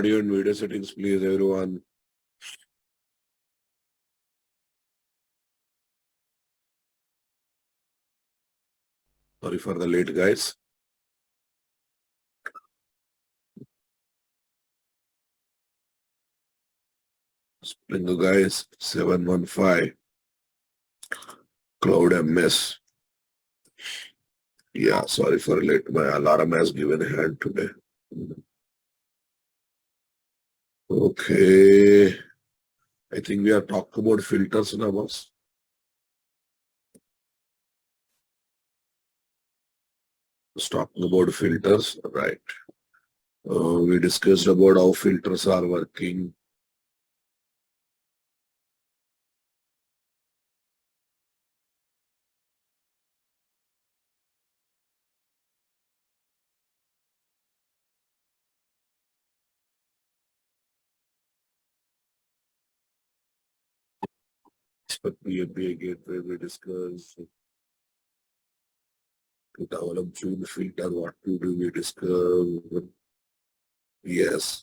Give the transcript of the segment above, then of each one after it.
audio and video settings, please, everyone. Sorry for the late, guys. Spring, guys, 715. Cloud MS. Yeah, sorry for late. My alarm has given a hand today. Okay. I think we are talking about filters now, boss. Just talking about filters, right? We discussed about how filters are working. PMPA gateway we discussed. To develop Joule filter, what to do we discussed. Yes.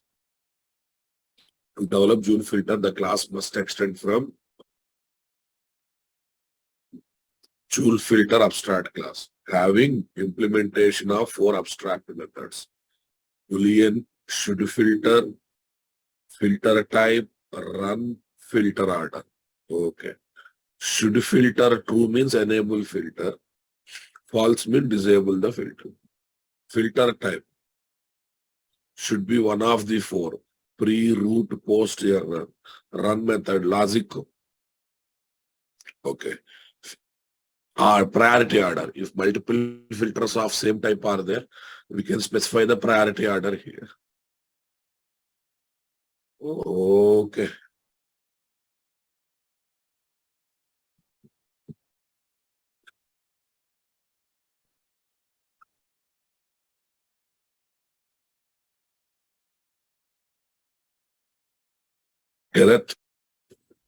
To develop Joule filter, the class must extend from Joule filter abstract class, having implementation of 4 abstract methods. Boolean, should filter, filter type, run, filter order. Okay. Should filter true means enable filter. False means disable the filter. Filter type should be one of the 4. Pre, root, post, error. Run method, logic. Okay. Priority order. If multiple filters of same type are there, we can specify the priority order here. Okay. Correct.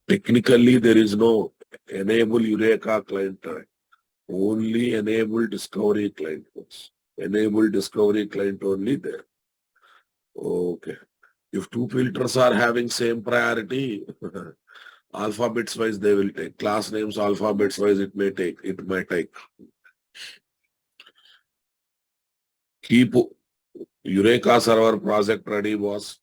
Technically, there is no enable Eureka client. Only enable discovery client. Enable discovery client only there. Okay. If 2 filters are having same priority, alphabets wise they will take. Class names alphabets wise it may take. It might take. Keep Eureka server project ready, boss.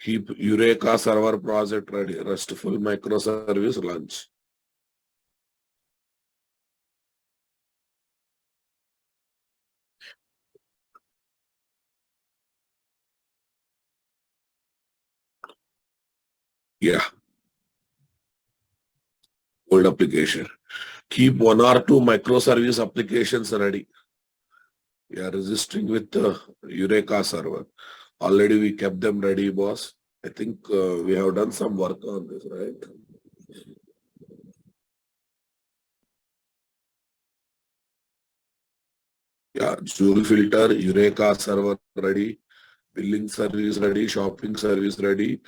Keep Eureka server project ready. RESTful microservice launch. Yeah. Old application. Keep 1 or 2 microservice applications ready. We are registering with the Eureka server. Already we kept them ready, boss. I think we have done some work on this, right? Yeah, Joule filter, Eureka server ready, billing service ready, shopping service ready,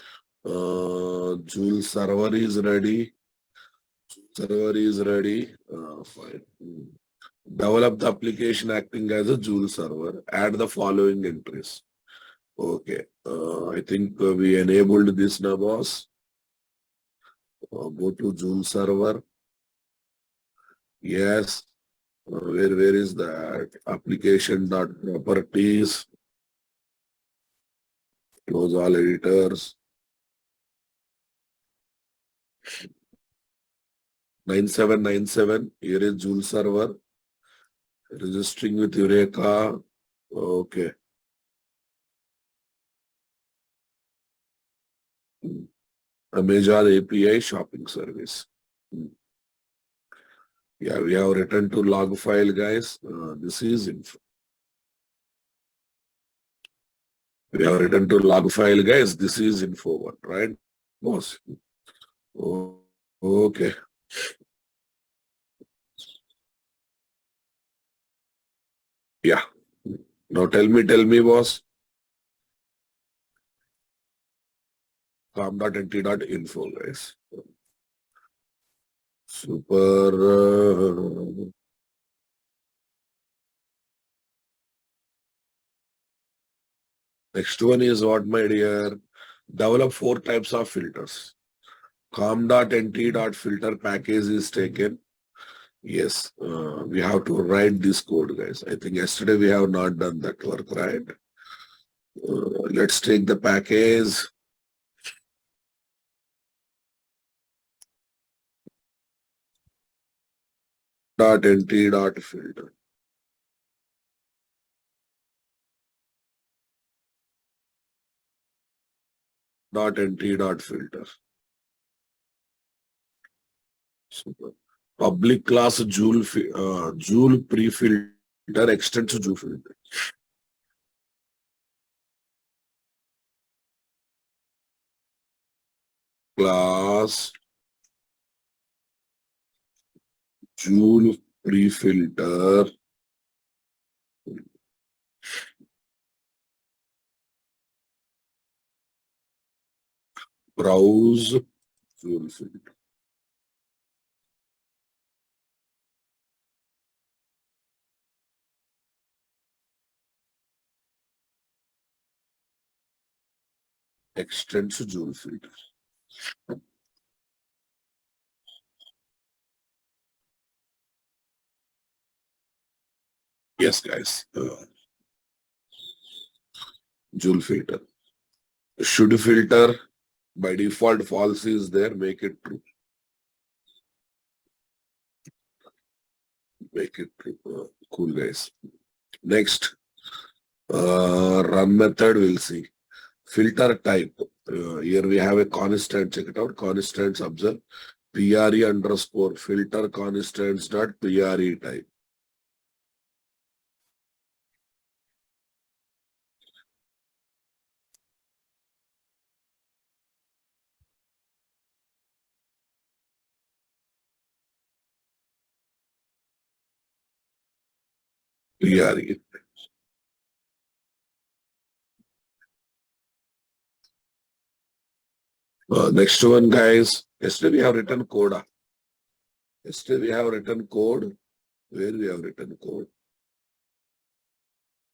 Joule server is ready. Server is ready. Fine. Develop the application acting as a Joule server. Add the following entries. Okay. I think we enabled this now, boss. Go to Joule server. Yes. Where is that? Application.properties. Close all editors. 9797. Here is Joule server. Registering with Eureka. Okay. Amazon API shopping service. Yeah, we have written to log file, guys. This is info. We have written to log file, guys. This is info one, right? Boss. Oh, okay. Yeah. Now tell me, boss. com.nt.info, guys. Super. Next one is what, my dear? Develop 4 types of filters. com.nt.filter package is taken. Yes, we have to write this code, guys. I think yesterday we have not done that work, right? Let's take the package. .nt.filter. .nt.filter. Super. Public class Joule pre-filter extends to Joule filter. Class Joule pre-filter browse Joule filter. Extends to Joule filter. Yes, guys. Joule filter. Should filter by default false is there, make it true. Make it true. Cool, guys. Next, run method we'll see. Filter type. Here we have a constant. Check it out. Constants, observe. PRE underscore filter constants dot PRE type. PRE. Next one, guys. Yesterday we have written code. Yesterday we have written code. Where we have written code?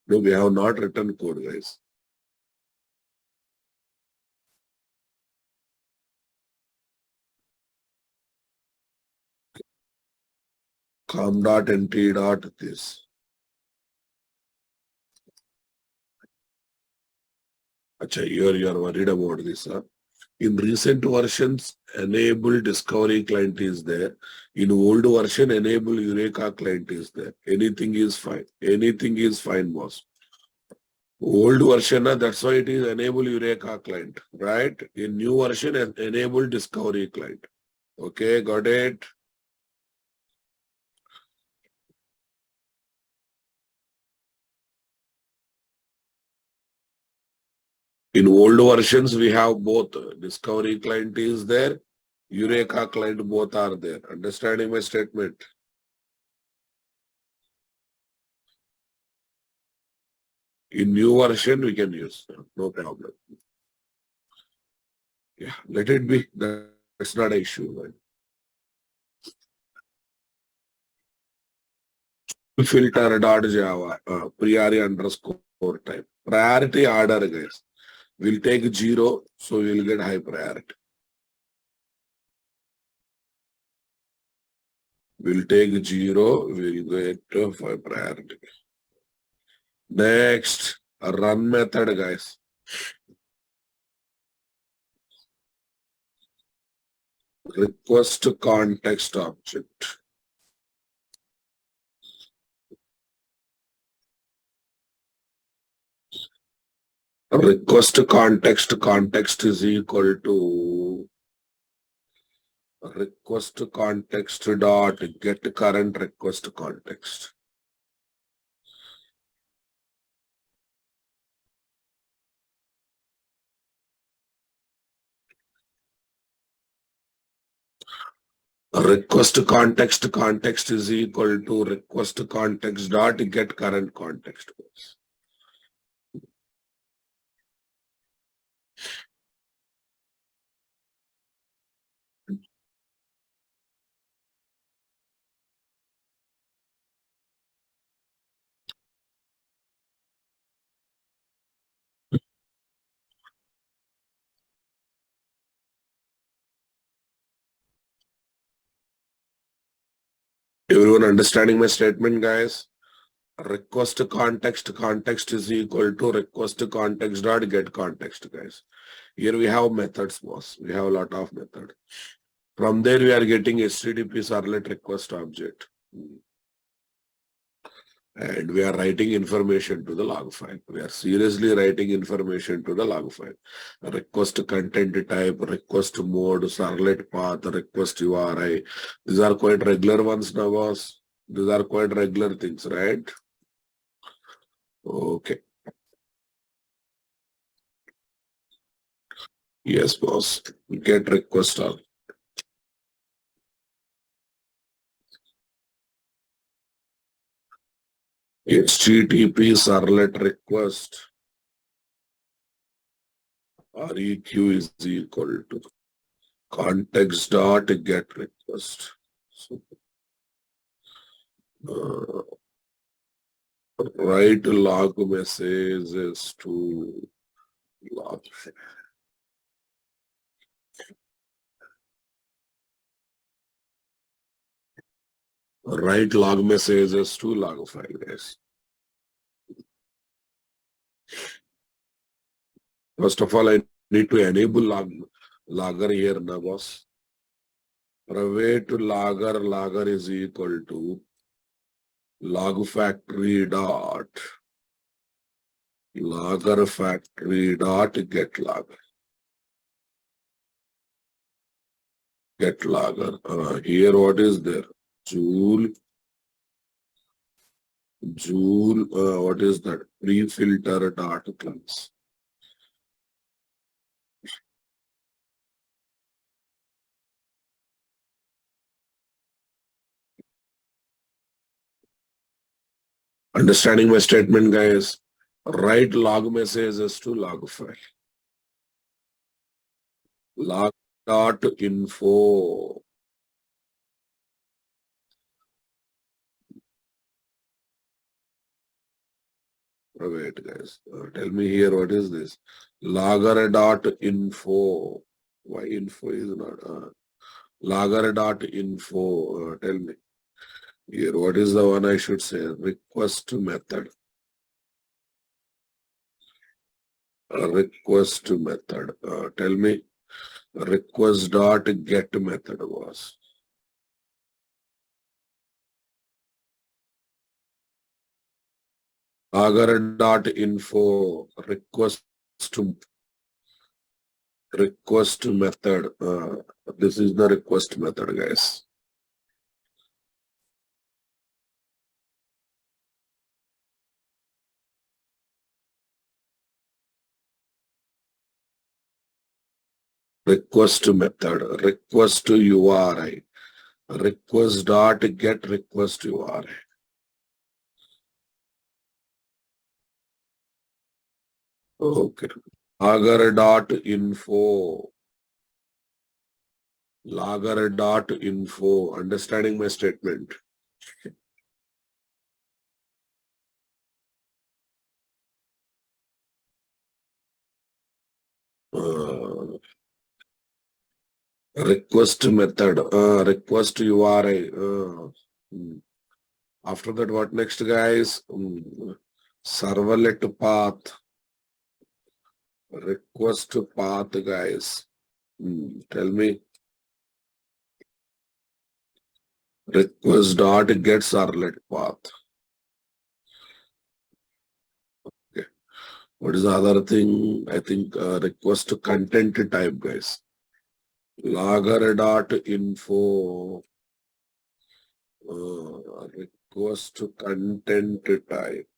No, we have not written code, guys. com.nt.this. Acha, here you are worried about this. Huh? In recent versions, enable discovery client is there. In old version, enable Eureka client is there. Anything is fine. Anything is fine, boss. Old version, that's why it is enable Eureka client, right? In new version, enable discovery client. Okay, got it? In old versions, we have both. Discovery client is there. Eureka client both are there. Understanding my statement? In new version, we can use. No problem. Yeah, let it be. That's not an issue. Right? Filter dot Java, priority underscore type. Priority order, guys. We'll take 0, so we'll get high priority. We'll take 0, we'll get 5 priority. Next, a run method, guys. Request context object. Request context is equal to request context dot get current request context. Request context is equal to request context dot get current context. Everyone understanding my statement, guys? Request context is equal to request context dot get context, guys. Here we have methods, boss. We have a lot of methods. From there, we are getting HTTP servlet request object. And we are writing information to the log file. We are seriously writing information to the log file. Request content type, request mode, servlet path, request URI. These are quite regular ones now, boss. These are quite regular things, right? Okay. Yes, boss. Get request on. HTTP servlet request REQ is equal to context dot get request. So, write log messages to log. Write log messages to log file, guys. First of all, I need to enable logger here now, boss. Private logger is equal to log factory dot logger factory dot get logger. Get logger. Here what is there? Joule, what is that? Pre-filter dot class. Understanding my statement, guys? Write log messages to log file. Log dot info. Wait, guys. Tell me here what is this? Logger dot info. Why info is not? Logger dot info. Tell me here what is the one I should say? Request method. Request method. Tell me request dot get method was. Logger dot info request method. This is the request method, guys. Request method, request URI, request dot get request URI. Okay. Logger dot info. Logger dot info. Understanding my statement? Request method, request URI. After that, what next, guys? Servlet path. Request path, guys. Tell me. Request dot get servlet path. Okay. What is the other thing? I think request content type, guys. Logger dot info. Request content type.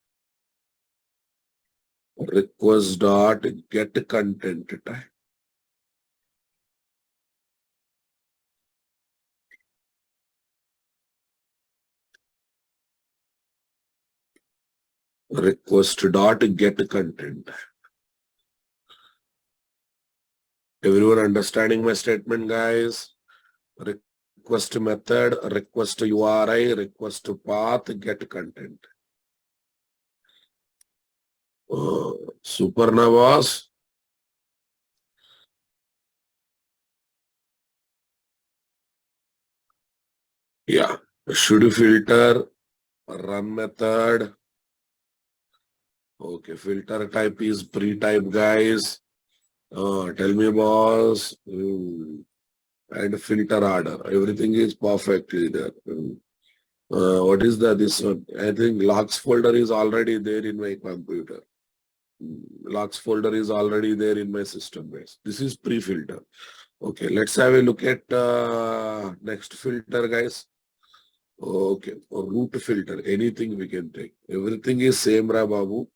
Request dot get content type. Request dot get content. Everyone understanding my statement, guys? Request method, request URI, request path, get content. Super na, boss? Yeah. Should filter run method. Okay, filter type is pre-type, guys. Tell me, boss. And filter order. Everything is perfectly there. What is this one? I think logs folder is already there in my computer. Logs folder is already there in my system, guys. This is pre-filter. Okay, let's have a look at next filter, guys. Okay, root filter. Anything we can take. Everything is same, Ra Babu.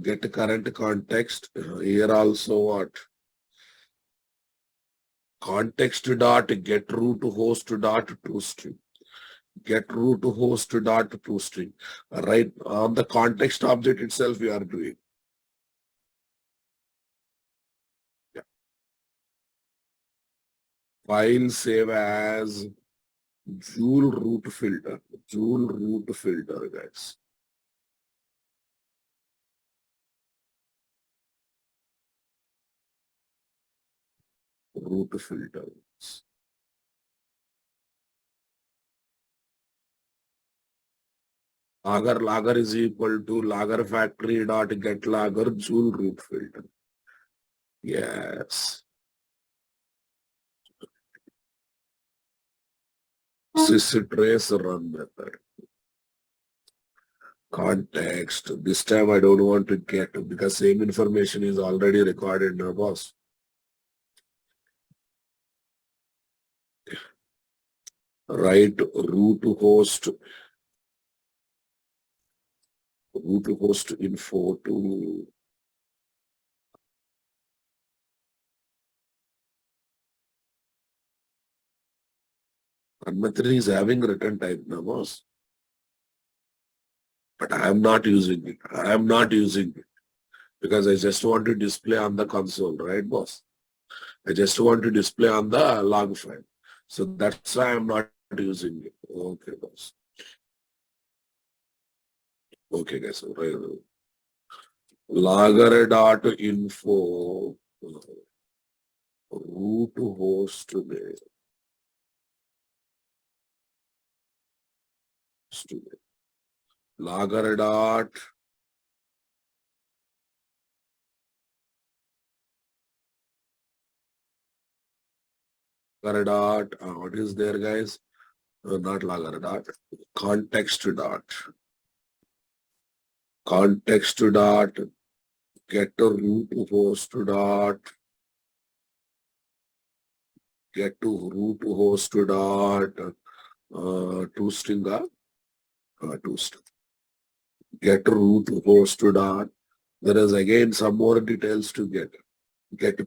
Get current context. Here also what? Context dot get root host dot toString. Get root host dot toString. Right on the context object itself we are doing. Yeah. File save as Joule root filter. Joule root filter, guys. Root filter. Lager is equal to lager factory dot get lager Joule root filter. Yes. Systrace run method. Context. This time I don't want to get because same information is already recorded now, boss. Write root host info to method is having return type now, boss. But I am not using it. I am not using it because I just want to display on the console, right, boss? I just want to display on the log file. So that's why I'm not using it. Okay, boss. Okay, guys. Right. Logger dot info root host name. Logger dot what is there, guys? Not logger dot context dot get a root host dot get to root host dot toString toString get root host dot. There is again some more details to get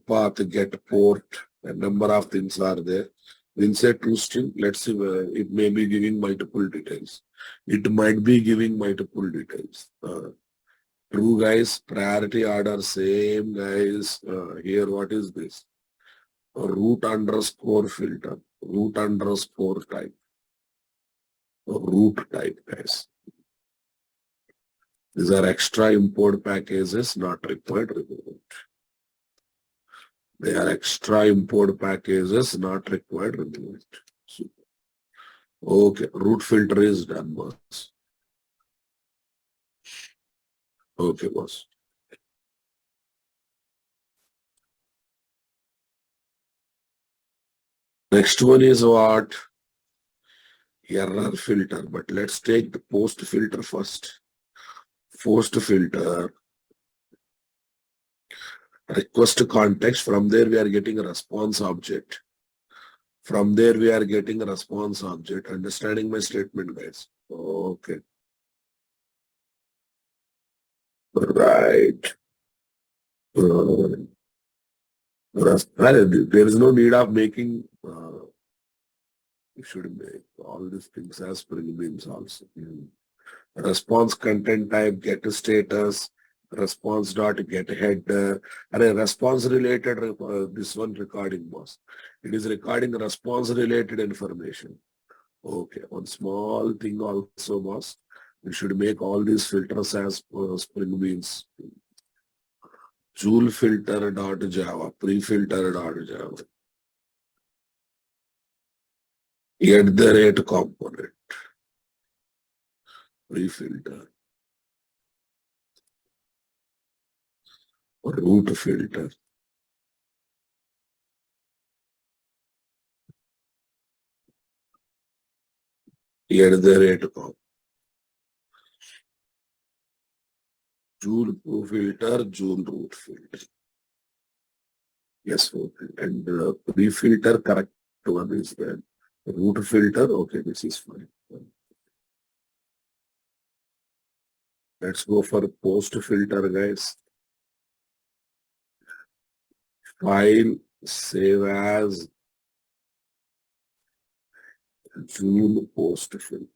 path, get port, a number of things are there. Inside toString, let's see, it may be giving multiple details. It might be giving multiple details. True, guys, priority order, same, guys. Here, what is this? Root underscore filter, root underscore type, root type, guys. These are extra import packages, not required. They are extra import packages, not required. Okay, root filter is done, boss. Okay, boss. Next one is what? Error filter, but let's take the post filter first. Post filter, request context. From there, we are getting a response object. From there, we are getting a response object. Understanding my statement, guys? Okay. Right. There is no need of making, you should make all these things as Spring Beans also. Response content type, get status, response dot get header, and a response related, this one recording, boss. It is recording response related information. Okay, one small thing also, boss. We should make all these filters as Spring Beans. Joule filter dot Java, pre-filter dot Java. At the rate component, pre-filter, root filter, at the rate component, Joule filter, Joule root filter. Yes, okay. And pre-filter correct one is there. Root filter, okay, this is fine. Let's go for post filter, guys. File, save as Joule post filter.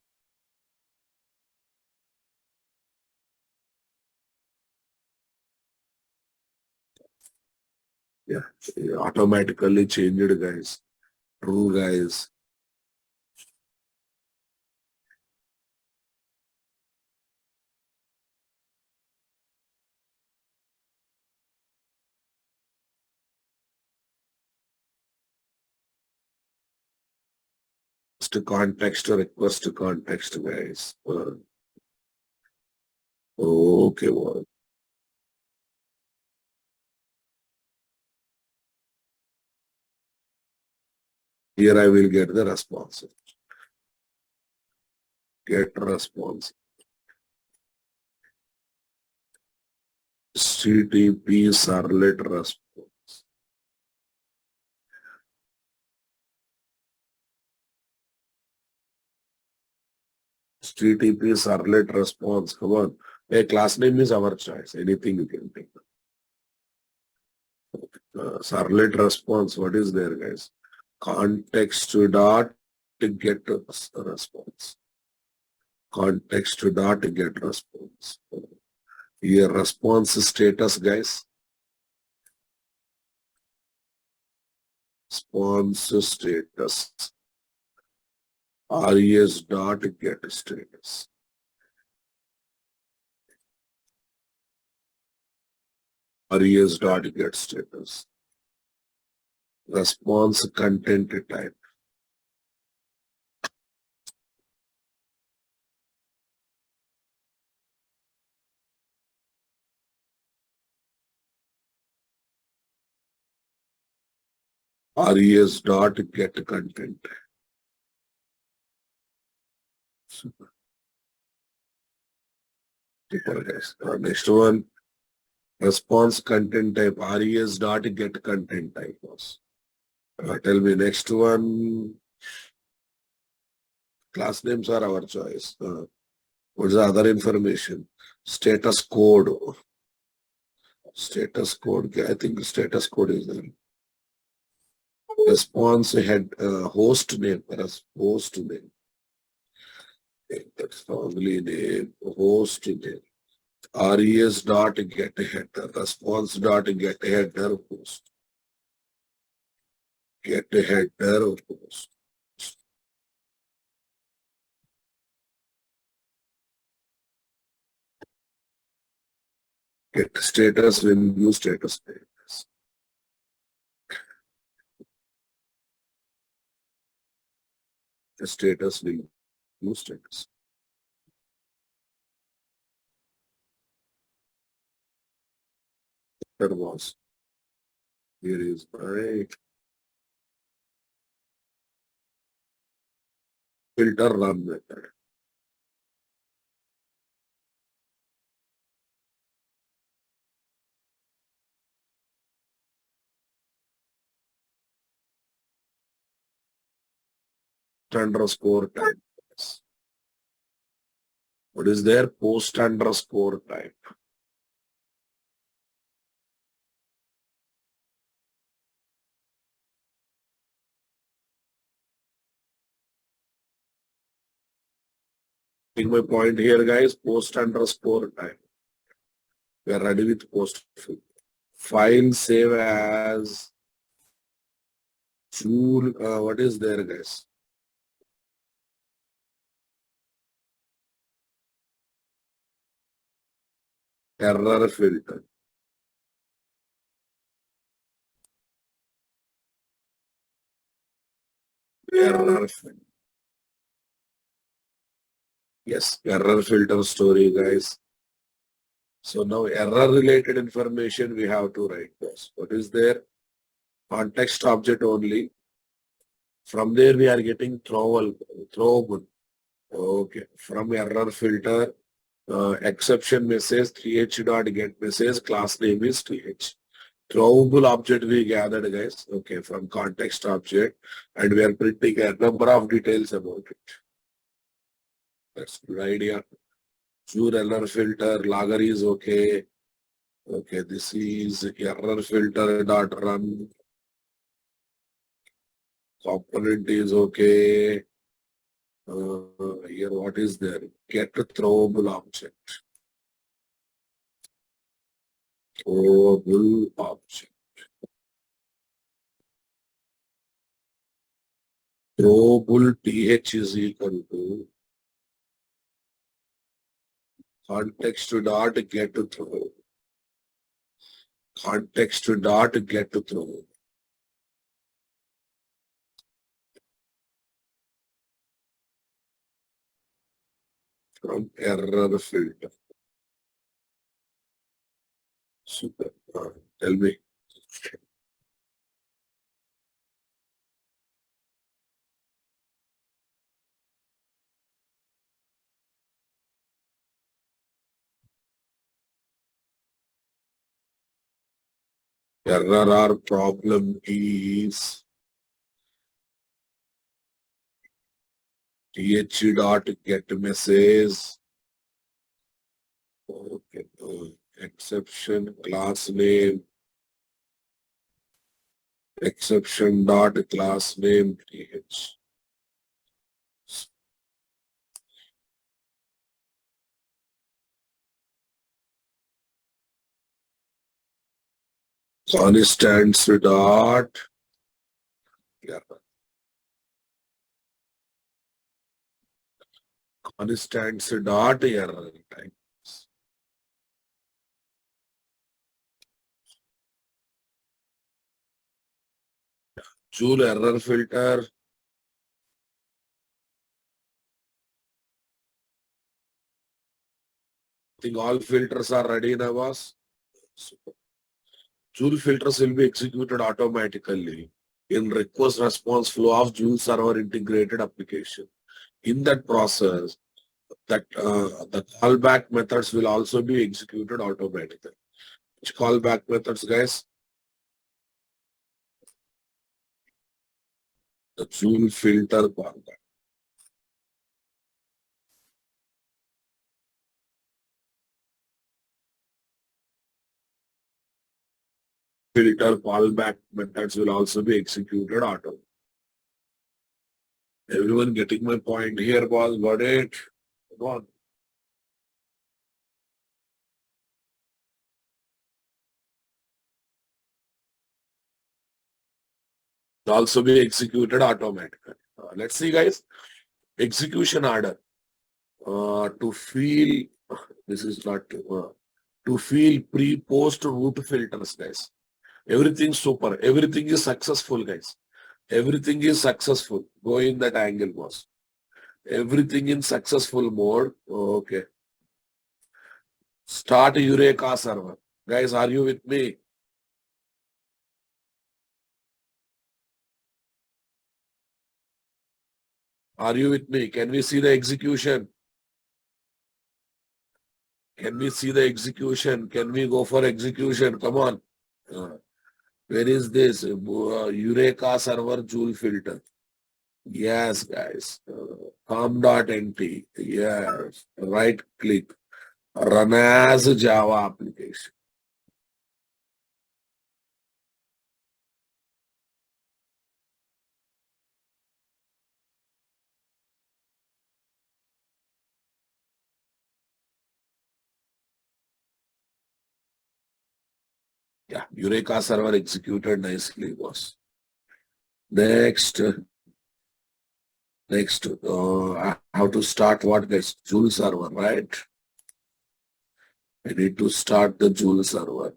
Yeah, it automatically changed, guys. True, guys. Context, request context, guys. Okay, well. Here I will get the response. Get response. HTTP servlet response. HTTP servlet response. Come on. A class name is our choice. Anything you can take. Servlet response. What is there, guys? Context dot get response. Context dot get response. Here response status, guys. Response status. res dot get status. res dot get status. Response content type. res dot get content. Super, guys. Next one. Response content type. res dot get content type was. Tell me next one. Class names are our choice. What's the other information? Status code. Status code. I think status code is there. Response head host name. Host name. That's the only name. Host name. res dot get header. Response dot get header host. Get header host. Get status when you status status. The status will use status. That was. Here is my filter run method. Underscore type. What is there? Post underscore type. My point here, guys, post underscore type. We are ready with post. File save as Joule. What is there, guys? Error filter. Error filter. Yes, error filter story, guys. So now error related information we have to write those. What is there? Context object only. From there we are getting throwable. Okay. From error filter, exception message 3h dot get message class name is 3h. Throwable object we gathered, guys. Okay, from context object, and we are printing a number of details about it. That's good idea. Sure, error filter, logger is okay. Okay, this is error filter dot run. Component is okay. Here, what is there? Get throwable object. Throwable object. Throwable th is equal to context dot get throw. Context dot get throw. From error filter. Super. Tell me. Error or problem is th dot get message. Okay. Exception class name. Exception dot class name th. Constants dot. Yeah. Constants dot error type. Joule error filter. I think all filters are ready now, boss. Joule filters will be executed automatically in request response flow of Joule server integrated application. In that process, the callback methods will also be executed automatically. Which callback methods, guys? The Joule filter callback. Filter callback methods will also be executed automatically. Everyone getting my point here, boss? Got it? Come on. Will also be executed automatically. Let's see, guys. Execution order. To feel this is not to feel pre-post root filters, guys. Everything super. Everything is successful, guys. Everything is successful. Go in that angle, boss. Everything in successful mode. Okay. Start Eureka server. Guys, are you with me? Are you with me? Can we see the execution? Can we see the execution? Can we go for execution? Come on. Uh, where is this? Eureka server Joule filter. Yes, guys. com.nt. Yes. Right click. Run as a Java application. Yeah, Eureka server executed nicely, boss. Next, I have to start what, guys? Joule server, right? I need to start the Joule server.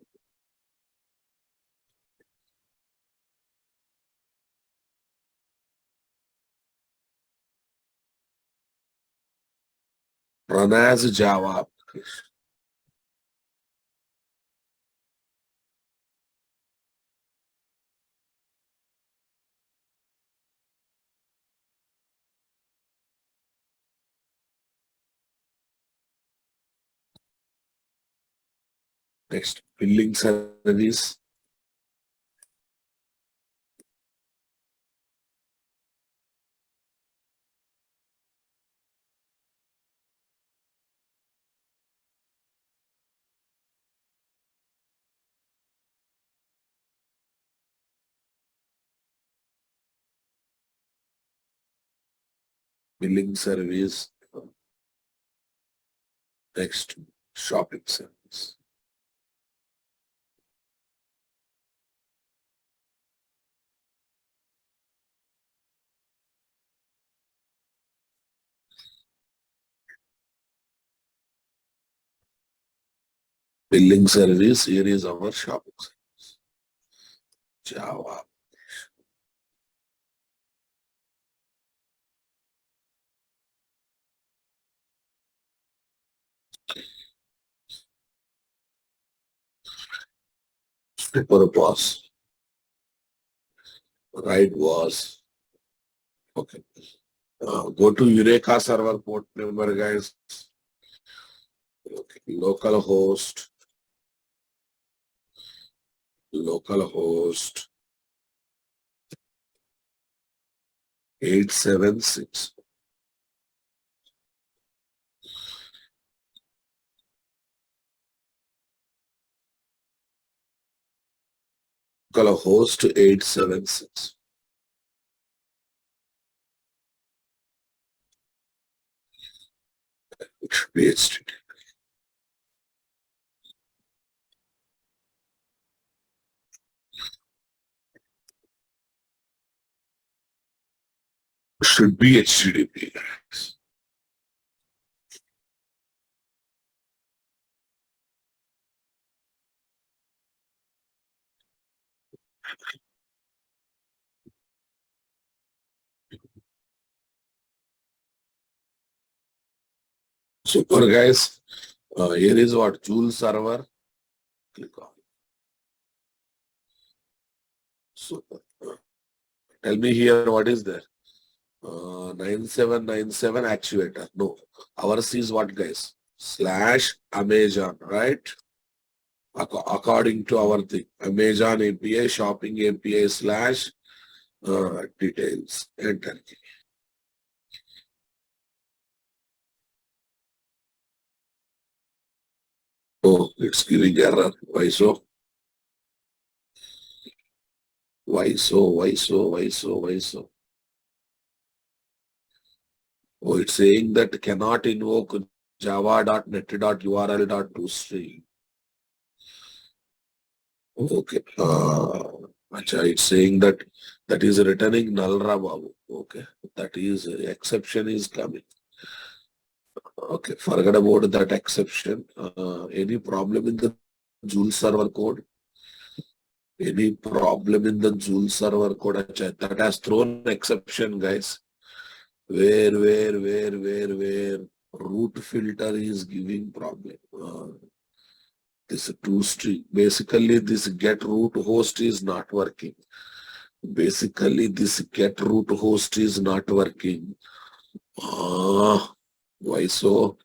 run as Java application. Next, billing service. Billing service. Next, shopping service. Billing service, here is our shopping service. Java. Super boss. Right was. Okay. Go to Eureka server port number, guys. Okay. Localhost 876. Localhost 876. It should be HTTP. Should be HTTP. Super, guys. Here is what Joule server. Click on. Super. Tell me here what is there. 9797 actuator. No, ours is what, guys? /Amazon, right? According to our thing, Amazon API, shopping API slash details. Enter. Oh, it's giving error. Why so? Why so? Why so? Why so? Why so? Oh, it's saying that cannot invoke java.net.url.toString. Okay. It's saying that is returning null Babu. Okay. That is exception is coming. Okay. Forget about that exception. Any problem in the Joule server code? Any problem in the Joule server code? That has thrown exception, guys. Where root filter is giving problem. This toString. Basically, this get root host is not working. Basically, this get root host is not working. Why so?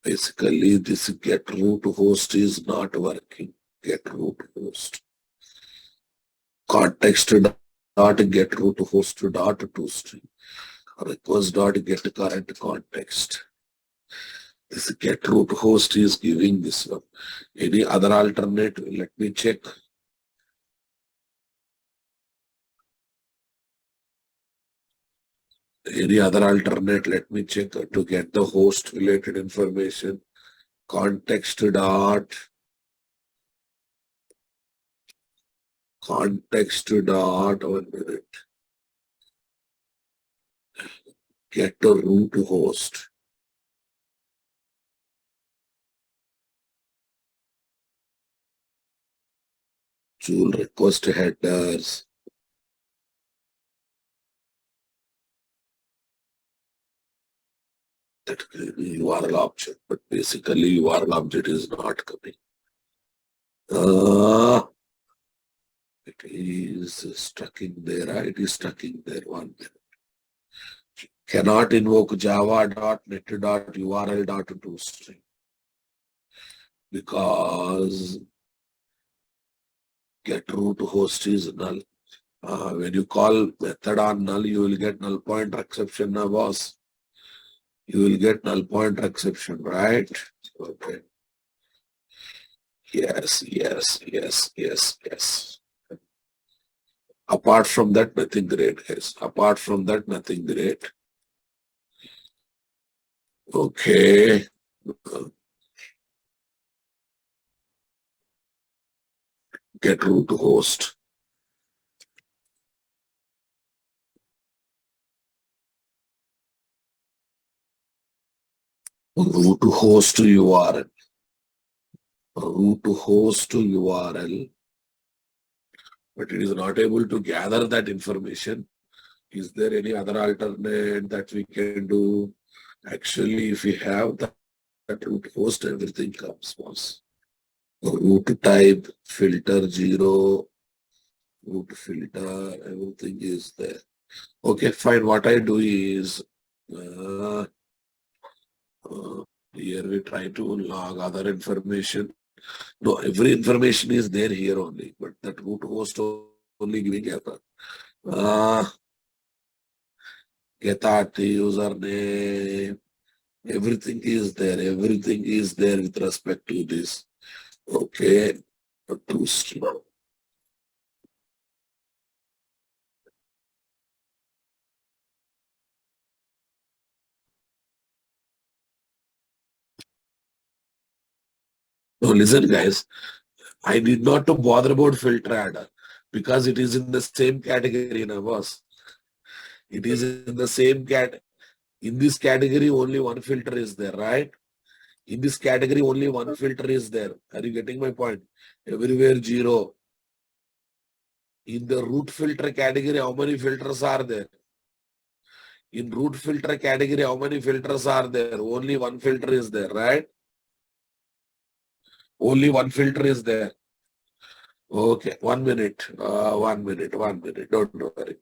Basically, this get root host is not working. Get root host. Context dot get root host dot toString. Request dot get current context. This get root host is giving this one. Any other alternative? Let me check. Any other alternate? Let me check to get the host related information. Context dot 1 minute. Get the root host. Joule request headers. that URL object, but basically URL object is not coming. It is stuck in there. It is stuck in there. 1 minute. Cannot invoke java.net.url.toString because get root host is null. When you call method on null, you will get null pointer exception now, boss. You will get null pointer exception, right? Okay. Yes. Apart from that, nothing great, guys. Apart from that, nothing great. Okay. Get root host. Root host URL. Root host URL. But it is not able to gather that information. Is there any other alternate that we can do? Actually, if we have that root host, everything comes once. Root type, filter 0, root filter, everything is there. Okay, fine. What I do is, here we try to log other information. No, every information is there here only, but that root host only giving error. Get art, username, everything is there. Everything is there with respect to this. Okay, too slow. No, listen, guys. I need not to bother about filter adder because it is in the same category, na boss. It is in the same cat. In this category, only one filter is there, right? In this category, only one filter is there. Are you getting my point? Everywhere 0. In the root filter category, how many filters are there? In root filter category, how many filters are there? Only one filter is there, right? Only one filter is there. Okay, 1 minute. 1 minute, 1 minute. Don't worry.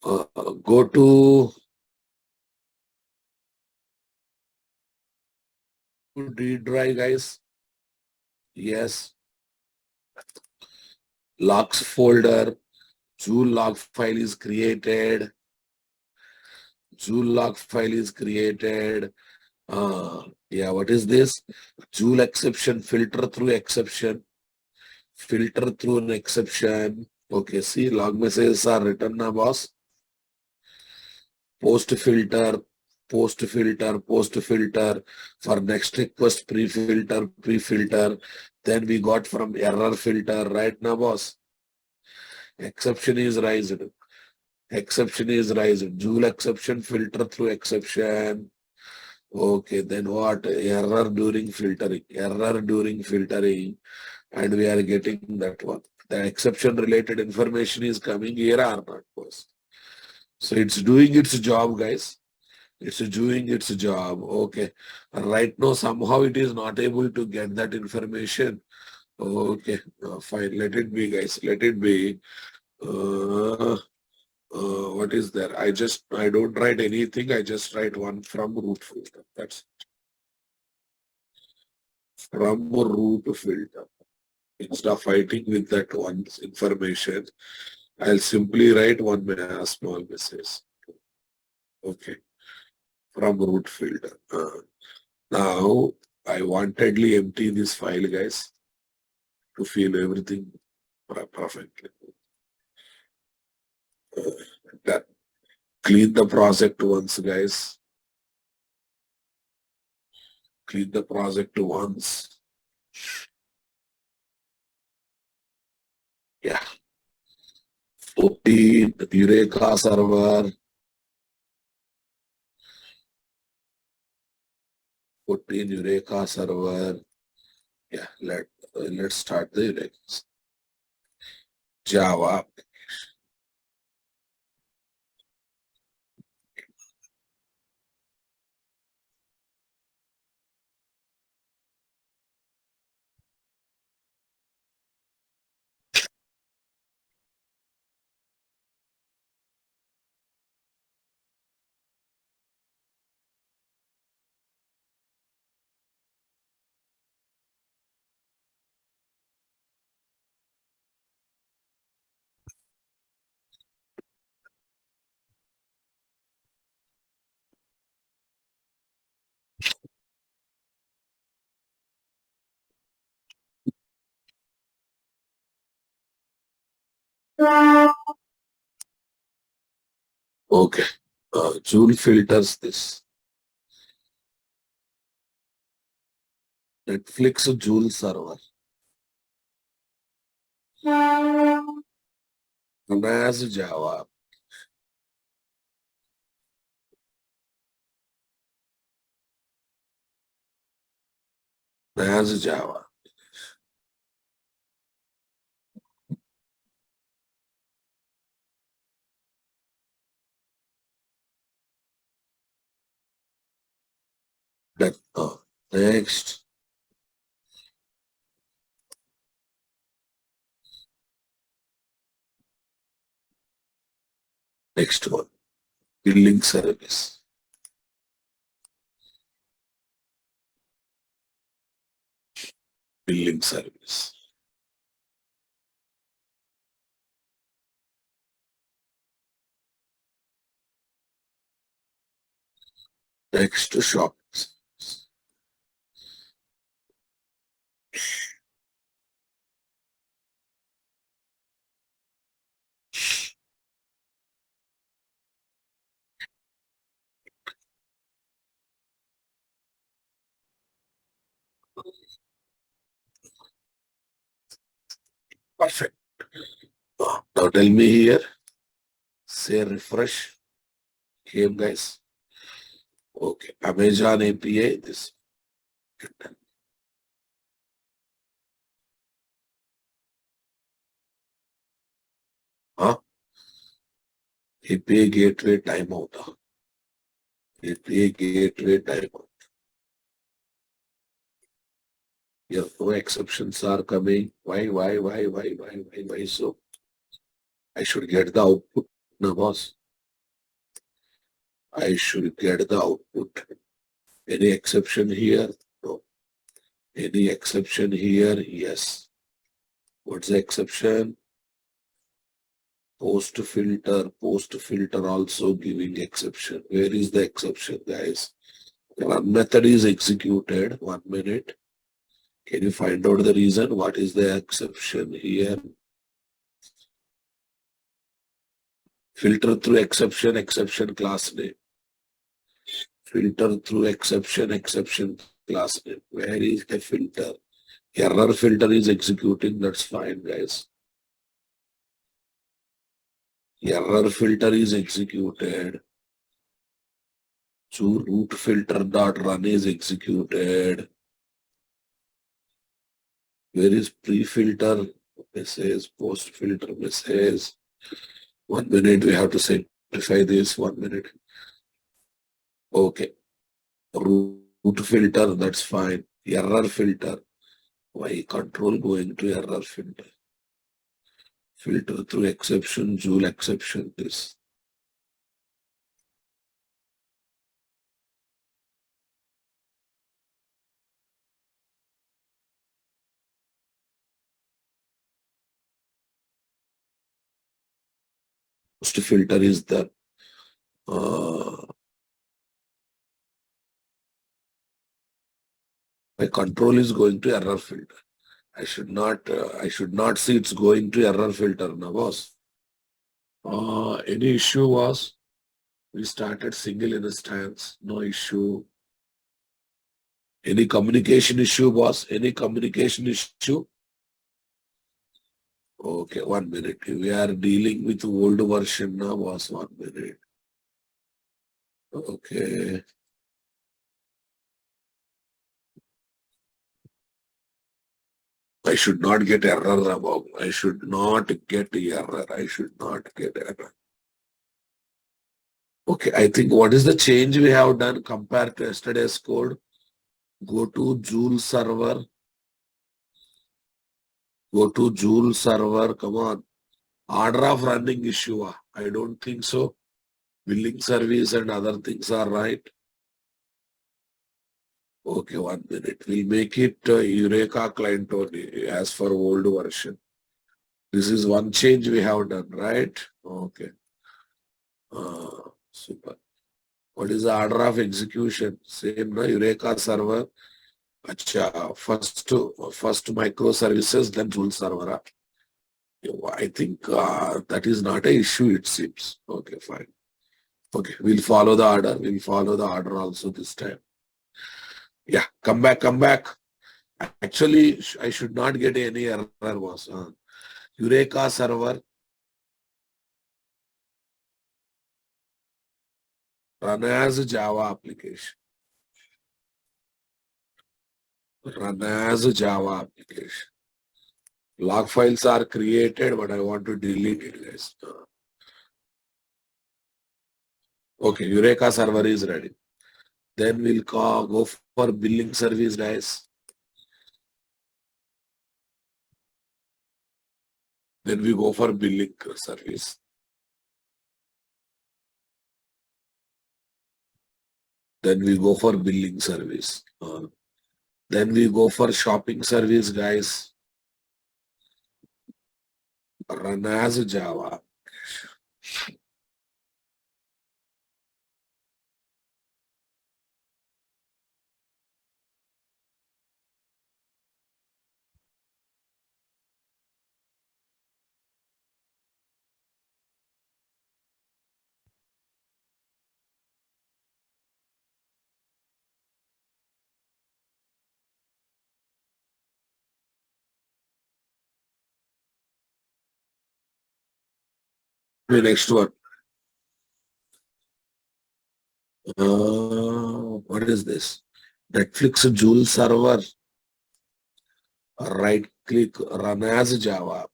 Go to D drive, guys. Yes. Logs folder. Joule log file is created. Joule log file is created. Yeah, what is this? Joule exception, filter through exception. Filter through an exception. Okay, see, log messages are written now, boss. Post filter, post filter, post filter. For next request, pre-filter, pre-filter. Then we got from error filter, right now, boss. Exception is raised. Exception is raised. Joule exception, filter through exception. Okay, then what? Error during filtering. Error during filtering. And we are getting that one. The exception related information is coming here or not, boss. So it's doing its job, guys. It's doing its job. Okay. Right now, somehow it is not able to get that information. Okay. Fine. Let it be, guys. Let it be. What is there? I don't write anything. I just write one from root filter. That's from root filter. Instead of fighting with that one's information, I'll simply write one small message. Okay. From root filter. Now, I wantedly empty this file, guys, to feel everything perfectly. That clean the project once, guys. Clean the project once. Yeah. 14 Eureka server. 14 Eureka server. Yeah, let's start the Eureka. Java. Okay. Joule filters this. Netflix Joule server. As Java. As Java. That, next. Next one. Billing service. Billing service. Next shop. Perfect. Now tell me here. Say refresh. Came guys. Okay. Amazon API. This. Huh? API gateway timeout. API gateway timeout. Here, no exceptions are coming. Why? So I should get the output. No, boss. I should get the output. Any exception here? No. Any exception here? Yes. What's the exception? Post filter also giving exception. Where is the exception, guys? One method is executed. 1 minute. Can you find out the reason? What is the exception here? Filter through exception class name. Filter through exception class name. Where is the filter? Error filter is executing. That's fine, guys. Error filter is executed. So root filter dot run is executed. Where is pre-filter message, post-filter message? 1 minute, we have to simplify this. 1 minute. Okay. Root filter, that's fine. Error filter. Why control going to error filter? Filter through exception, Joule exception, this. Post filter is the my control is going to error filter. I should not see it's going to error filter now, boss. Any issue was we started single instance, no issue. Any communication issue, boss? Any communication issue? Okay, 1 minute. We are dealing with old version now, boss. 1 minute. Okay. I should not get error above. I should not get error. I should not get error. Okay, I think what is the change we have done compared to yesterday's code? Go to Joule server. Go to Joule server. Come on. Order of running issue. I don't think so. Billing service and other things are right. Okay, 1 minute. We'll make it Eureka client only as for old version. This is one change we have done, right? Okay. Super. What is the order of execution? Same, no? Eureka server. Acha, first microservices, then Joule server. I think that is not an issue, it seems. Okay, fine. Okay, we'll follow the order. We'll follow the order also this time. Yeah, come back, come back. Actually, I should not get any error, boss. Eureka server run as Java application. Run as Java application. Log files are created, but I want to delete it, guys. Okay, Eureka server is ready. Then we'll go for billing service, guys. Then we go for billing service. Then we go for billing service. Then we go for shopping service, guys. Run as Java. The next one. What is this? Netflix Joule server. Right click, run as Java.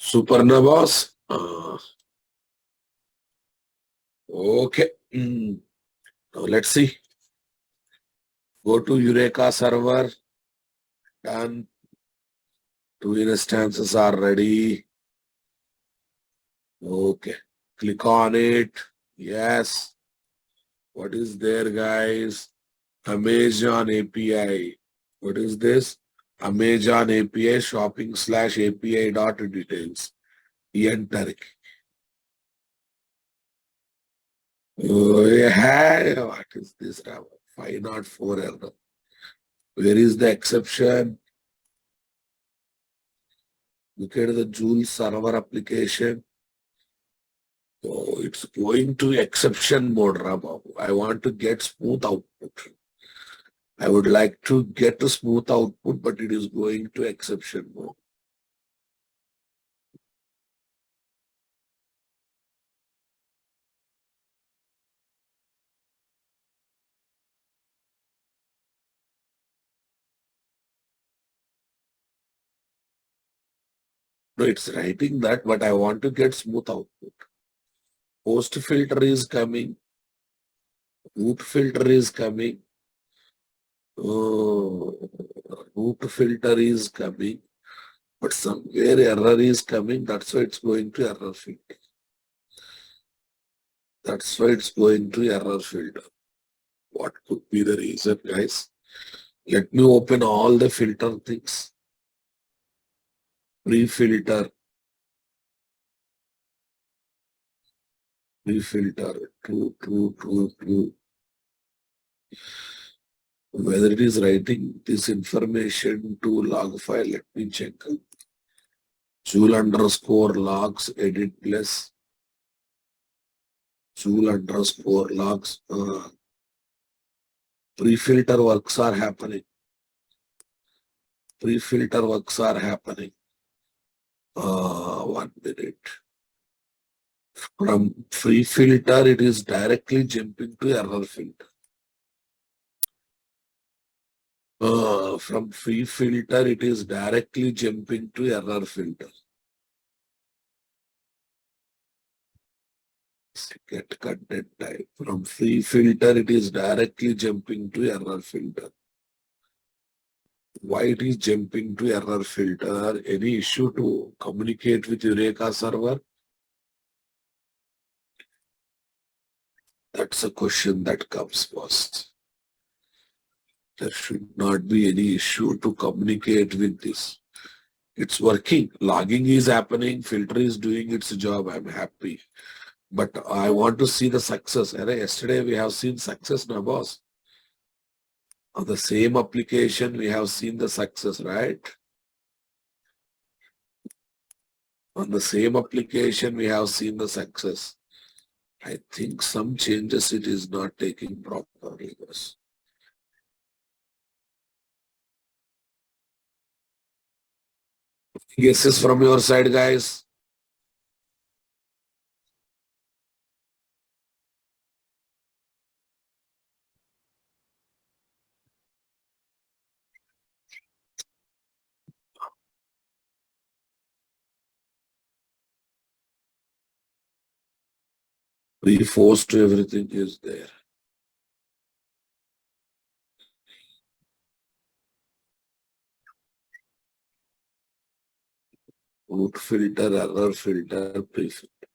Superna boss. Okay. Now let's see. Go to Eureka server. Done. 2 instances are ready. Okay. Click on it. Yes. What is there, guys? Amazon API. What is this? Amazon API shopping / API dot details. Enter. Oh, yeah. What is this? 504 error. Where is the exception? Look at the Joule server application. Oh, it's going to exception mode, Rababu. I want to get smooth output. I would like to get a smooth output, but it is going to exception mode. No, it's writing that, but I want to get smooth output. Post filter is coming. Root filter is coming. Root filter is coming. But somewhere error is coming. That's why it's going to error filter. That's why it's going to error filter. What could be the reason, guys? Let me open all the filter things. Pre-filter. Pre-filter. True. Whether it is writing this information to log file, let me check. Joule underscore logs edit plus Joule underscore logs. Pre-filter works are happening. Pre-filter works are happening. 1 minute. From free filter, it is directly jumping to error filter. From free filter, it is directly jumping to error filter. Get content type. From free filter, it is directly jumping to error filter. Why it is jumping to error filter? Any issue to communicate with Eureka server? That's a question that comes first. There should not be any issue to communicate with this. It's working. Logging is happening. Filter is doing its job. I'm happy. But I want to see the success. Yesterday we have seen success, na boss. On the same application, we have seen the success, right? On the same application, we have seen the success. I think some changes it is not taking properly. Yes. Guesses from your side, guys? Pre-forced everything is there. Root filter, error filter, pre-filter.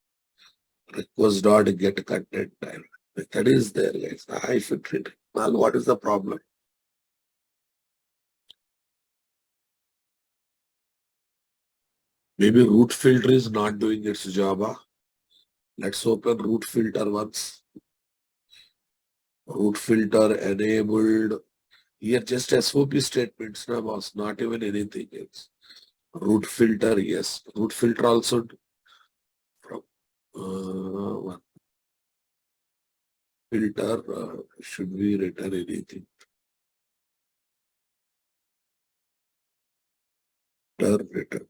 Request dot get content time. That is there, guys. I fit it. Well, what is the problem? Maybe root filter is not doing its job. Let's open root filter once. Root filter enabled. Here just SOP statements, na boss, not even anything else. Root filter, yes. Root filter also from one filter should be written anything. Return.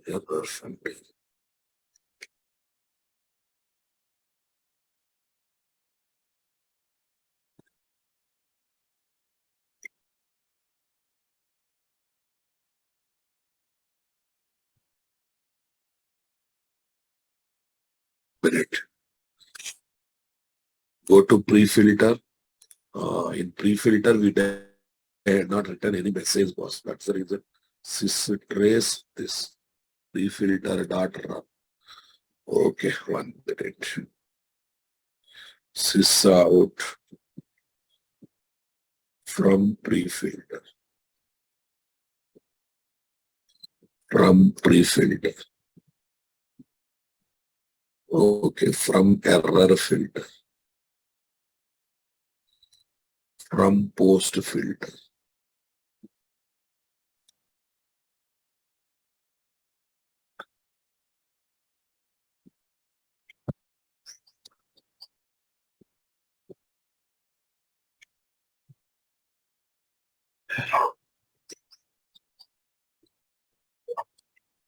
Error something. Minute. Go to pre-filter. In pre-filter, we had not written any message, boss. That's the reason. Sys trace this pre-filter dot run. Okay, 1 minute. Sys out from pre-filter. From pre-filter. Okay, from error filter. From post filter.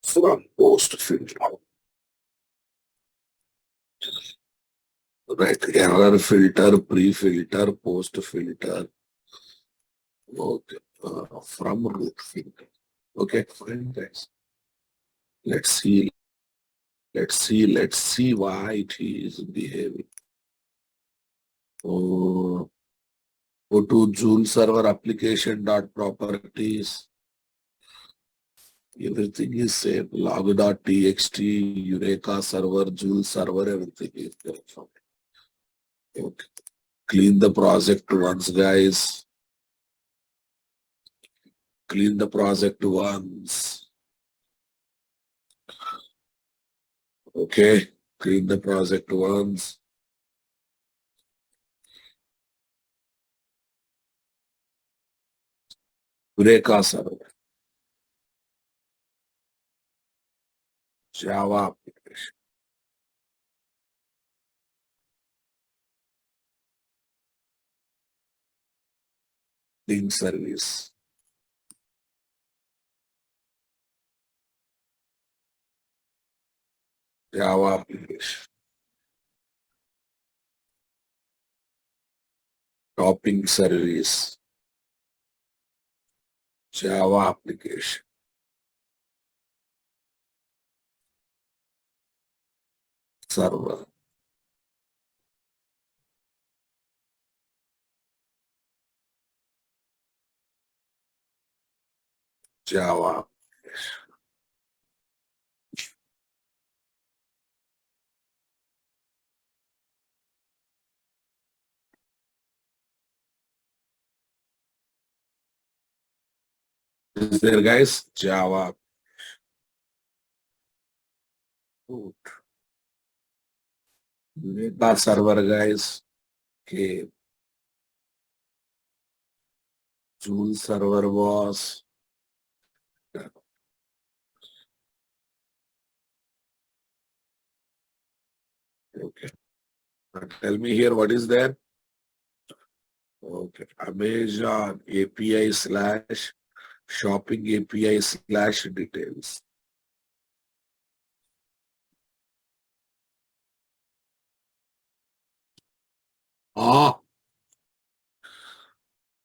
From post filter. Right, error filter, pre-filter, post filter. Okay, from root filter. Okay, fine, guys. Let's see. Let's see why it is behaving. Oh, go to Joule server application dot properties. Everything is same. Log.txt, Eureka server, Joule server, everything is there. Okay. Clean the project once, guys. Clean the project once. Okay. Clean the project once. Eureka server. Java application. Link service. Java application. Topping service. Java application. Server. Java. Is there, guys? Java. Good. Data server, guys. Okay. Joule server was. Okay. Tell me here what is there. Okay. Amazon API slash shopping API slash details. Ah,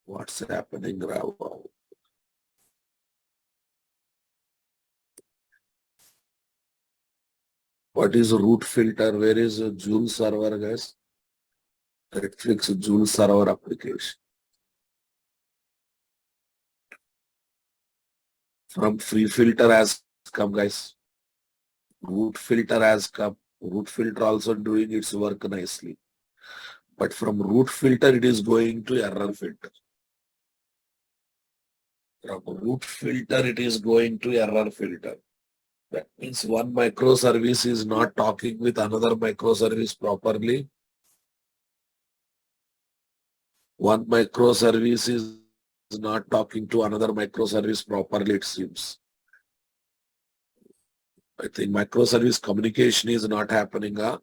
what's happening, Rao? What is root filter? Where is a Joule server, guys? Netflix Joule server application. From free filter has come, guys. Root filter has come. Root filter also doing its work nicely. But from root filter, it is going to error filter. From root filter, it is going to error filter. That means one microservice is not talking with another microservice properly. One microservice is not talking to another microservice properly, it seems. I think microservice communication is not happening. Huh?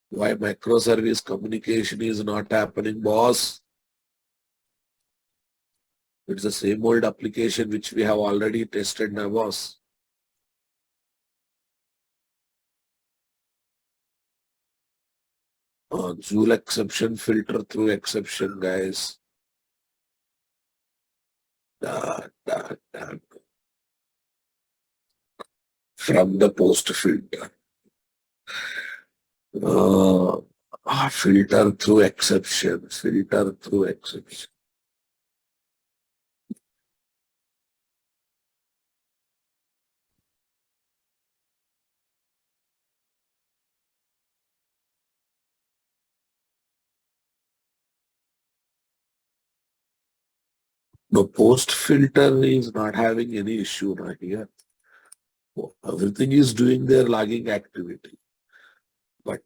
Why microservice communication is not happening, boss? It's the same old application which we have already tested now, boss. Joule exception filter through exception, guys. Da, da, da. From the post filter. Filter through exception. Filter through exception. The post filter is not having any issue right here. Everything is doing their logging activity. But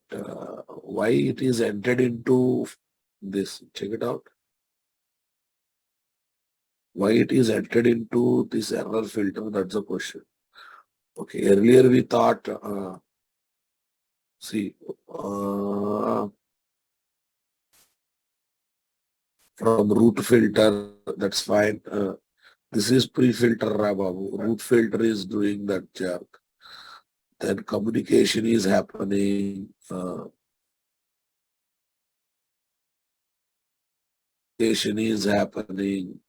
why it is entered into this? Check it out. Why it is entered into this error filter? That's the question. Okay, earlier we thought, see, from root filter, that's fine. This is pre-filter, Babu. Root filter is doing that job. Then communication is happening. Communication is happening.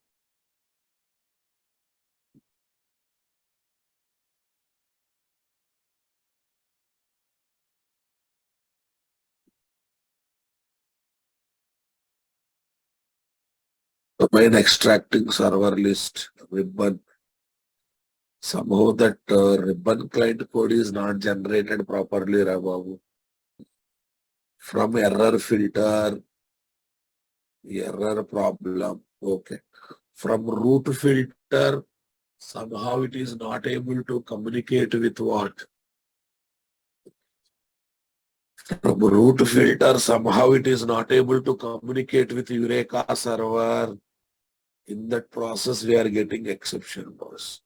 Domain extracting server list, ribbon. Somehow that ribbon client code is not generated properly, Babu. From error filter, error problem. Okay. From root filter, somehow it is not able to communicate with what? From root filter, somehow it is not able to communicate with Eureka server. In that process, we are getting exception, boss.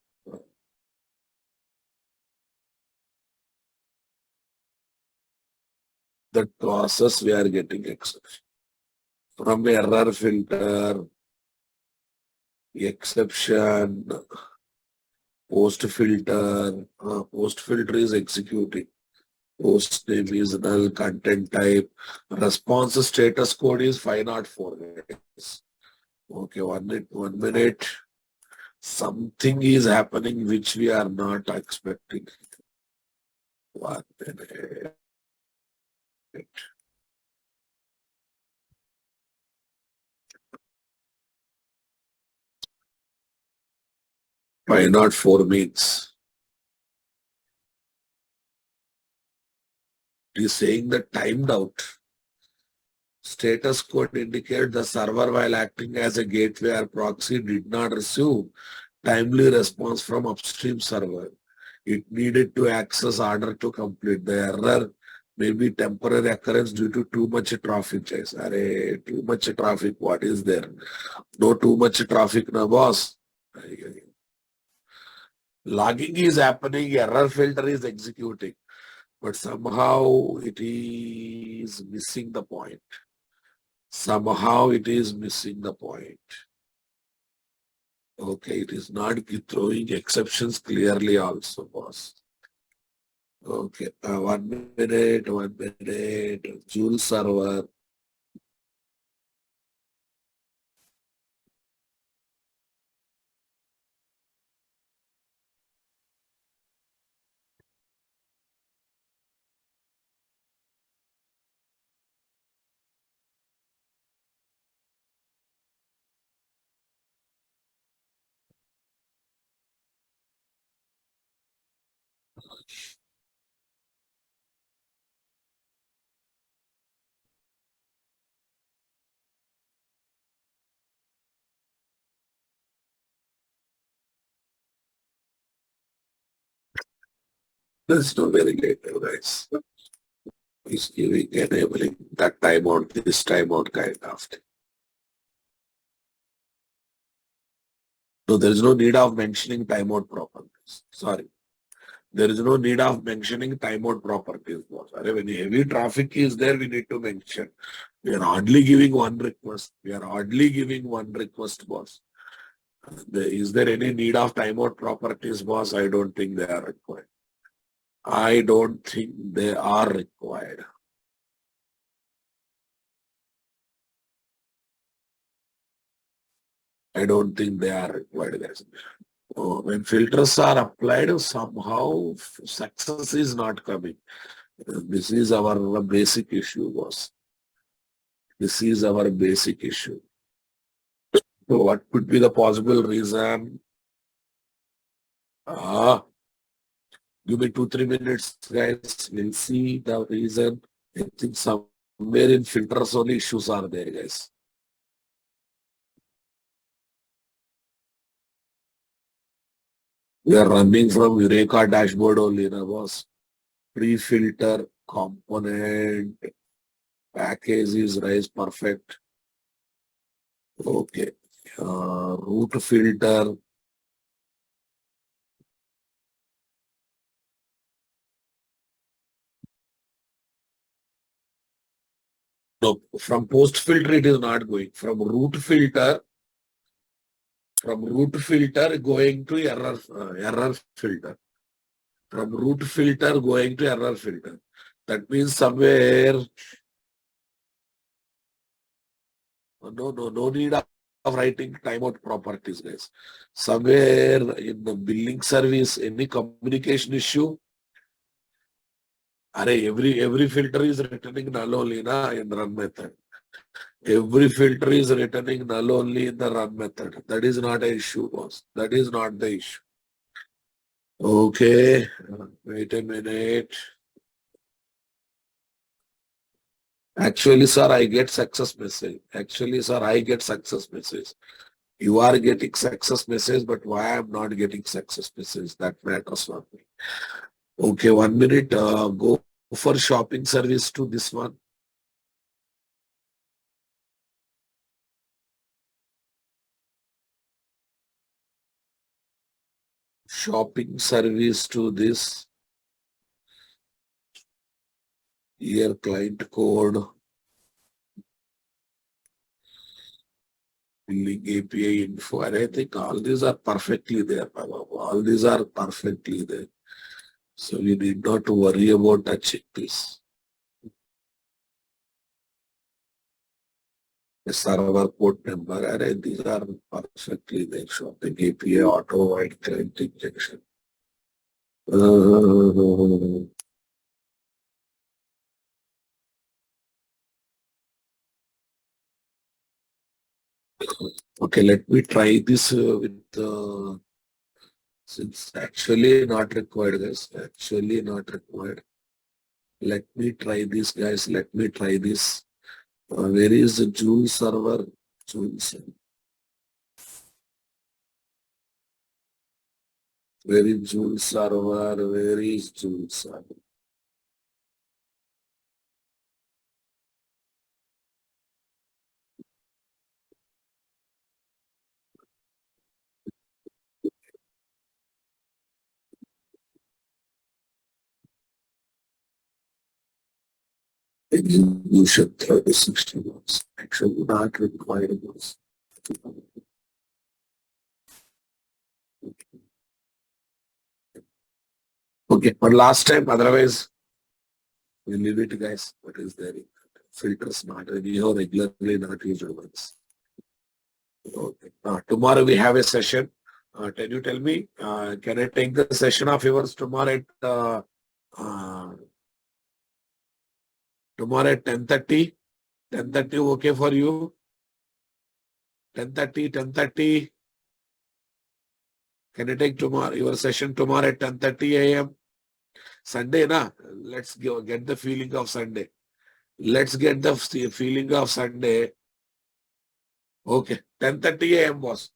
That process, we are getting exception. From error filter, exception, post filter is executing. Post name is null, content type. Response status code is 504. Guys. Okay, 1 minute. Something is happening which we are not expecting. 1 minute. Why not 4 means? It is saying that timed out. Status code indicate the server while acting as a gateway or proxy did not receive timely response from upstream server. It needed to access order to complete. The error may be temporary occurrence due to too much traffic. Array, too much traffic. What is there? No too much traffic, na boss. Logging is happening, error filter is executing, but somehow it is missing the point. Somehow it is missing the point. Okay, it is not throwing exceptions clearly also, boss. Okay, 1 minute, 1 minute. Joule server. Let's do very later, guys. Is giving enabling that timeout, this timeout kind of thing. So there is no need of mentioning timeout properties. Sorry. There is no need of mentioning timeout properties, boss. When heavy traffic is there, we need to mention. We are hardly giving one request. We are hardly giving one request, boss. Is there any need of timeout properties, boss? I don't think they are required. I don't think they are required. I don't think they are required, guys. When filters are applied, somehow success is not coming. This is our basic issue, boss. This is our basic issue. So what could be the possible reason? Give me 2-3 minutes, guys. We'll see the reason. I think somewhere in filters only issues are there, guys. We are running from Eureka dashboard only, na boss. Pre-filter component package is rise perfect. Okay. Root filter. No, from post filter it is not going. From root filter going to error filter. From root filter going to error filter. That means somewhere no need of writing timeout properties, guys. Somewhere in the billing service, any communication issue, every filter is returning null only na in run method. Every filter is returning null only in the run method. That is not an issue, boss. That is not the issue. Okay, wait a minute. Actually, sir, I get success message. Actually, sir, I get success message. You are getting success message, but why I'm not getting success message? That matters not me. Okay, 1 minute. Go for shopping service to this one. Shopping service to this. Here client code. Billing API info. And I think all these are perfectly there. All these are perfectly there. So we need not to worry about touching this. The server port number, and these are perfectly there. Shopping API, auto white client injection. Okay, let me try this with since actually not required, guys. Actually not required. Let me try this, guys. Let me try this. Where is the Joule server? Joule server. Where is Joule server? Where is Joule server? Execution 3060 months. Actually, not required. Okay, but last time, otherwise, we leave it, guys. What is there? Filters not anyhow regularly not used ones. Okay. Tomorrow we have a session. Can you tell me? Can I take the session of yours uh, tomorrow at 10:30? 10:30 okay for you? 10:30, 10:30. Can you take tomorrow your session tomorrow at 10:30 a.m.? Sunday, na? Let's go get the feeling of Sunday. Let's get the feeling of Sunday. Okay, 10:30 a.m. boss.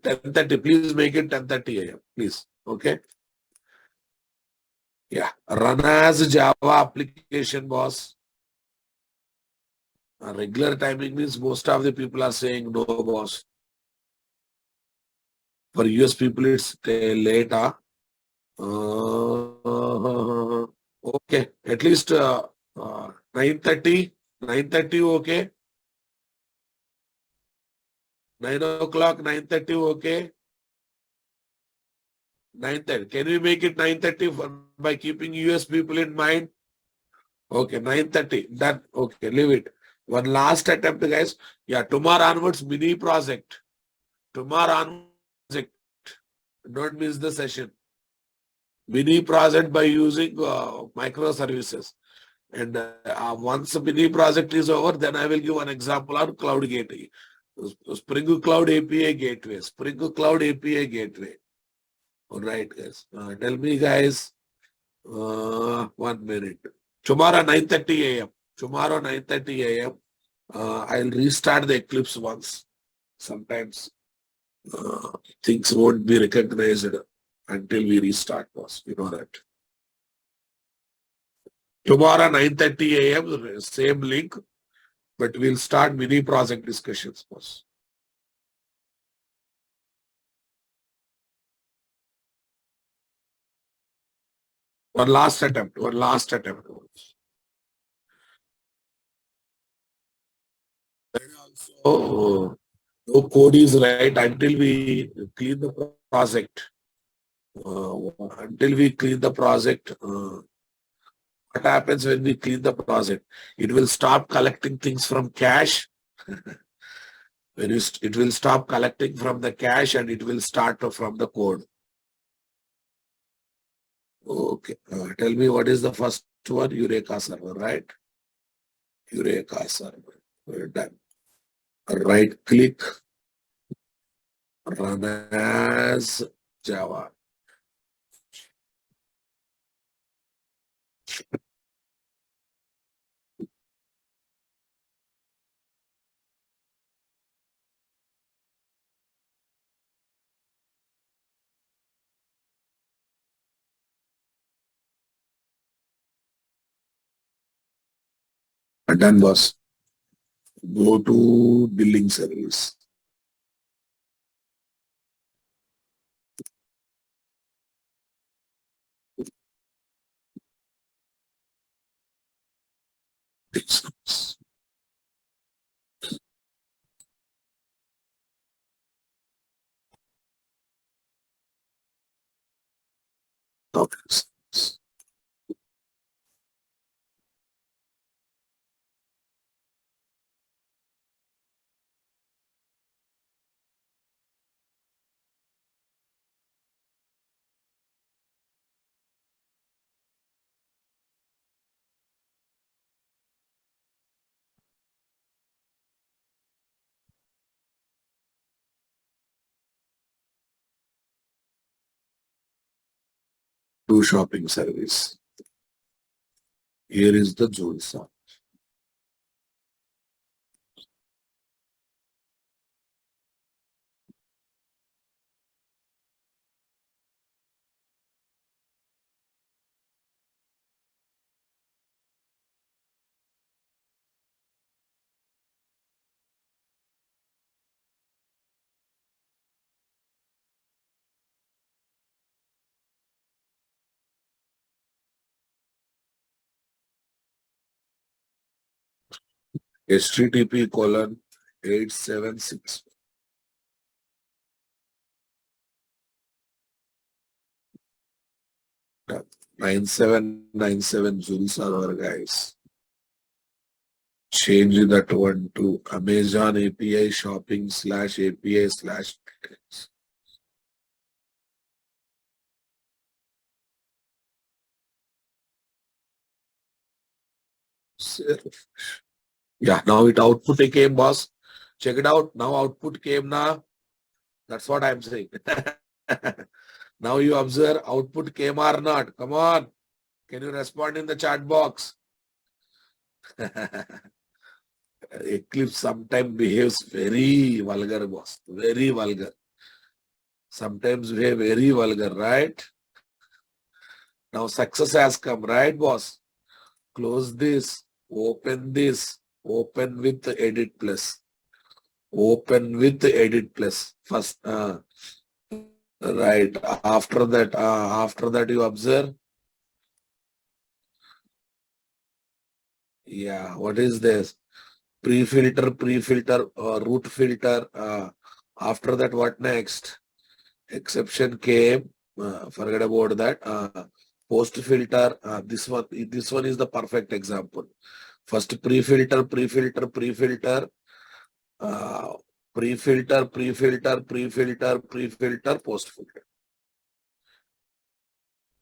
10:30. Please make it 10:30 a.m. Please. Okay. Yeah. Run as Java application, boss. Regular timing means most of the people are saying no, boss. For US people, it's late. Okay. At least 9:30. 9:30, okay. 9 o'clock, 9:30, okay. 9:30. Can we make it 9:30 by keeping US people in mind? Okay, 9:30. Done. Okay, leave it. One last attempt, guys. Yeah, tomorrow onwards, mini project. Tomorrow onwards, don't miss the session. Mini project by using microservices. And once the mini project is over, then I will give an example on Cloud Gateway. Spring Cloud API Gateway. Spring Cloud API Gateway. All right, guys. Tell me, guys. 1 minute. Tomorrow 9:30 a.m. Tomorrow 9:30 a.m. I'll restart the Eclipse once. Sometimes things won't be recognized until we restart, boss. You know that. Tomorrow 9:30 a.m. Same link, but we'll start mini project discussions, boss. One last attempt. One last attempt. Also, no code is right until we clean the project. Until we clean the project, what happens when we clean the project? It will stop collecting things from cache. It will stop collecting from the cache and it will start from the code. Okay. Tell me what is the first one? Eureka server, right? Eureka server. We're done. Right click, run as Java. Done, boss. Go to billing service. Topics. Do shopping service. Here is the zone sum. http://876 9797 Joule server, guys. Change that one to Amazon API shopping /API/. Yeah, now it output came, boss. Check it out. Now output came now. That's what I'm saying. Now you observe output came or not. Come on. Can you respond in the chat box? Eclipse sometimes behaves very vulgar, boss. Very vulgar. Sometimes behave very vulgar, right? Now success has come, right, boss? Close this. Open this. Open with edit plus. Open with edit plus. First, right. After that you observe. Yeah, what is this? Pre-filter, root filter. After that, what next? Exception came. Forget about that. Post filter. This one is the perfect example. First pre-filter, pre-filter, post filter.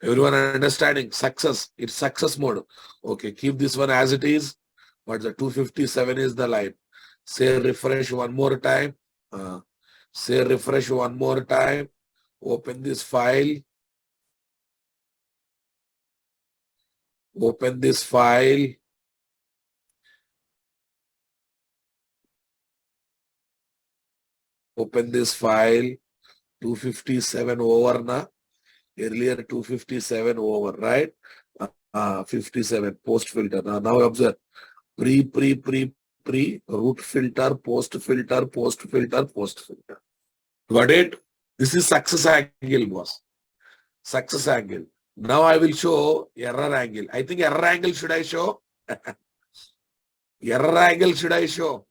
Everyone understanding? Success. It's success mode. Okay, keep this one as it is. But the 257 is the line. Say refresh one more time. Say refresh one more time. Open this file. Open this file. Open this file. 257 over na. Earlier 257 over, right? 57 post filter. Now observe. Pre, root filter, post filter, post filter, post filter. Got it? This is success angle, boss. Success angle. Now I will show error angle. I think error angle should I show? Error angle should I show?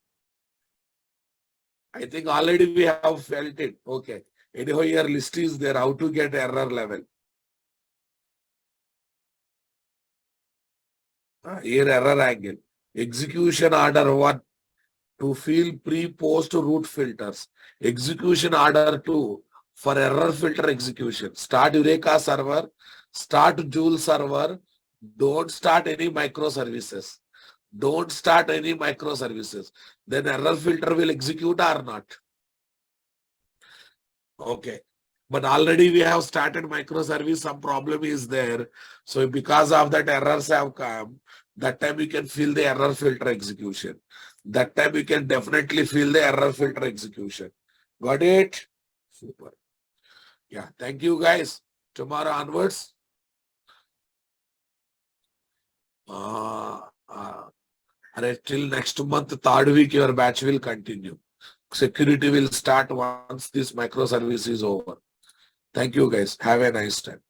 I think already we have felt it. Okay. Anyhow, your list is there. How to get error level. Here error angle. Execution order 1. To fill pre-post root filters. Execution order 2 for error filter execution. Start Eureka server, start Joule server, don't start any microservices. Don't start any microservices. Then error filter will execute or not. Okay. But already we have started microservice, some problem is there. So because of that errors have come, that time you can fill the error filter execution. That time you can definitely fill the error filter execution. Got it? Super. Yeah, thank you guys. Tomorrow onwards. Till next month, 3rd week, your batch will continue. Security will start once this microservice is over. Thank you guys. Have a nice time.